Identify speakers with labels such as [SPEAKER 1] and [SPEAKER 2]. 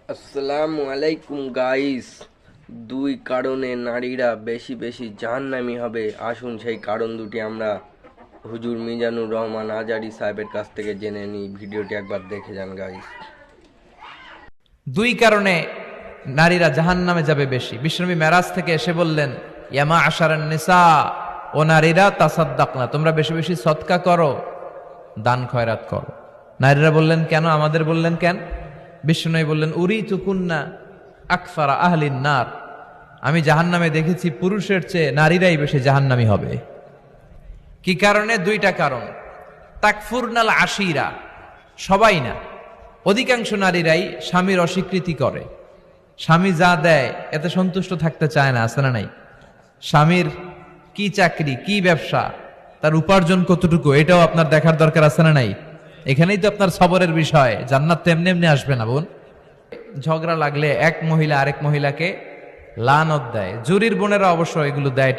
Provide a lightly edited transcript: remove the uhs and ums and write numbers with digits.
[SPEAKER 1] আসসালামু আলাইকুম গাইস। দুই কারণে নারীরা বেশি বেশি জাহান্নামী হবে, আসুন সেই কারণ দুটি আমরা হুজুর মিজানুর রহমান আজারি সাহেবের কাছ থেকে জেনে নিই। ভিডিওটি একবার দেখে যান গাইস।
[SPEAKER 2] দুই কারণে নারীরা জাহান্নামে যাবে বেশি। বিশ্বনবী মেরাজ থেকে এসে বললেন, ইয়ামা আশারান নিসা, ও নারীরা তাসাদ্দাকনা, তোমরা বেশি বেশি সদকা করো, দান খয়রাত করো। নারীরা বললেন কেন? আমাদের বললেন কেন? বিশ্বনবী বললেন, উরিতু কুন্না আকসারা আহলিন নার, আমি জাহান্নামে দেখেছি পুরুষের চেয়ে নারীরাই বেশি জাহান্নামী হবে। কি কারণে? দুইটা কারণ। তাকফুরনাল আশিরা, সবাই না, অধিকাংশ নারীরাই স্বামীর অস্বীকৃতি করে। স্বামী যা দেয় এতে সন্তুষ্ট থাকতে চায় না, আছে না নাই? স্বামীর কি চাকরি, কি ব্যবসা, তার উপার্জন কতটুকু, এটাও আপনার দেখার দরকার, আছে না নাই? এখানেই তো আপনার সবরের বিষয়। জান্নাত তো এমনি এমনি আসবে না বোন। ঝগড়া লাগলে এক মহিলা আরেক মহিলাকে লানত দেয়। জুরির বোনেরা অবশ্য এগুলো দেয়